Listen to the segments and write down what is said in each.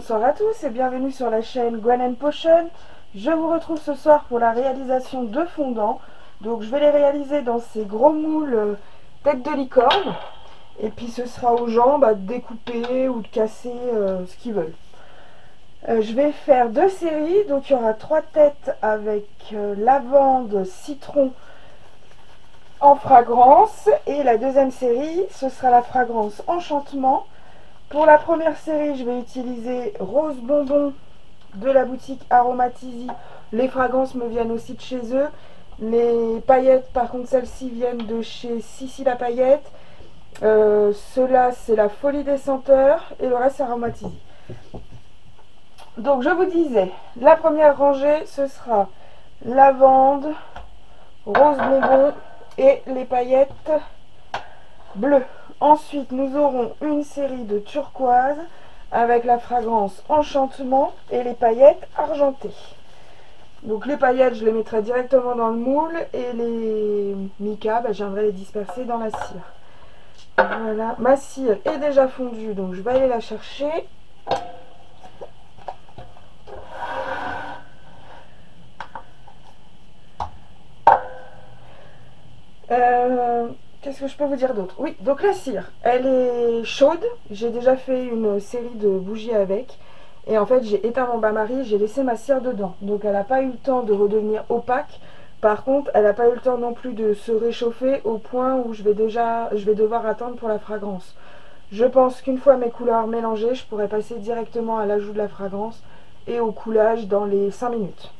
Bonsoir à tous et bienvenue sur la chaîne Gwen & Potion. Je vous retrouve ce soir pour la réalisation de fondants. Donc je vais les réaliser dans ces gros moules têtes de licorne. Et puis ce sera aux gens de découper ou de casser ce qu'ils veulent. Je vais faire deux séries. Donc il y aura 3 têtes avec lavande, citron en fragrance. Et la deuxième série, ce sera la fragrance enchantement. Pour la première série, je vais utiliser rose bonbon de la boutique Aromat'Easy. Les fragrances me viennent aussi de chez eux. Les paillettes, par contre, celles-ci viennent de chez Sissi la paillette. Ceux-là, c'est la folie des senteurs. Et le reste, c'est Aromat'Easy. Donc, je vous disais, la première rangée, ce sera lavande, rose bonbon et les paillettes bleues. Ensuite, nous aurons une série de turquoise avec la fragrance enchantement et les paillettes argentées. Donc les paillettes, je les mettrai directement dans le moule et les micas, je viendrai les disperser dans la cire. Voilà, ma cire est déjà fondue, donc je vais aller la chercher. Qu'est-ce que je peux vous dire d'autre? Oui, donc la cire, elle est chaude. J'ai déjà fait une série de bougies avec. Et en fait, j'ai éteint mon bain-marie, j'ai laissé ma cire dedans. Donc elle n'a pas eu le temps de redevenir opaque. Par contre, elle n'a pas eu le temps non plus de se réchauffer au point où je vais devoir attendre pour la fragrance. Je pense qu'une fois mes couleurs mélangées, je pourrai passer directement à l'ajout de la fragrance et au coulage dans les 5 minutes.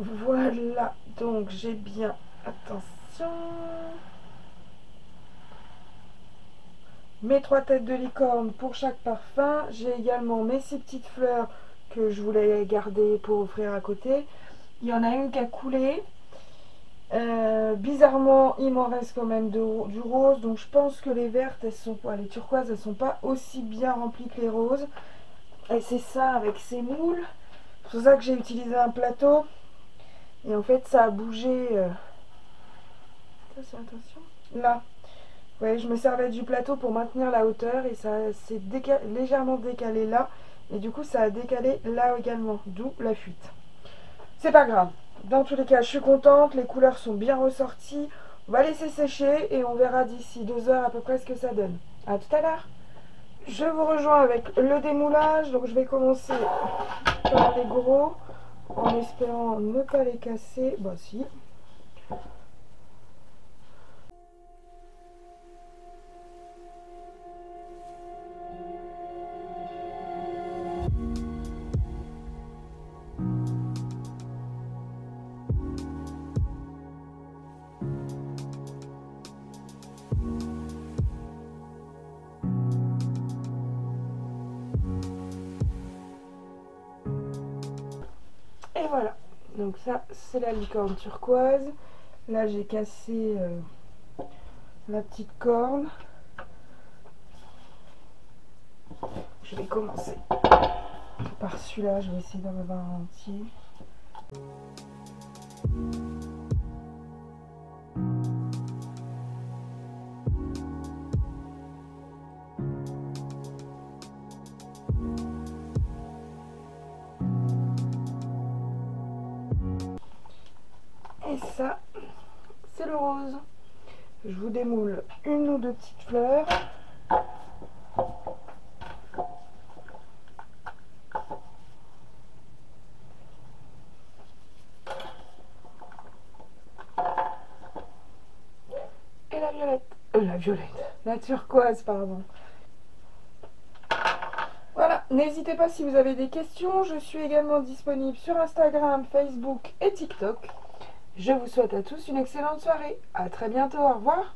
Voilà, donc j'ai bien, attention, mes 3 têtes de licorne pour chaque parfum. J'ai également mes 6 petites fleurs que je voulais garder pour offrir à côté. Il y en a une qui a coulé. Bizarrement, il m'en reste quand même du rose, donc je pense que les vertes, elles sont pas, les turquoises, elles sont pas aussi bien remplies que les roses. Et c'est ça avec ces moules. C'est pour ça que j'ai utilisé un plateau. Et en fait, ça a bougé. Attention. Là. Ouais, je me servais du plateau pour maintenir la hauteur et ça s'est légèrement décalé là. Et du coup, ça a décalé là également, d'où la fuite. C'est pas grave. Dans tous les cas, je suis contente. Les couleurs sont bien ressorties. On va laisser sécher et on verra d'ici 2 heures à peu près ce que ça donne. A tout à l'heure. Je vous rejoins avec le démoulage. Donc, je vais commencer par les gros en espérant ne pas les casser. Bah, si. Et voilà, donc ça c'est la licorne turquoise. Là j'ai cassé la petite corne. Je vais commencer par celui-là, je vais essayer d'en avoir un entier. Et ça, c'est le rose. Je vous démoule une ou deux petites fleurs. Et la violette, la turquoise, pardon. Voilà, n'hésitez pas si vous avez des questions. Je suis également disponible sur Instagram, Facebook et TikTok. Je vous souhaite à tous une excellente soirée. À très bientôt, au revoir.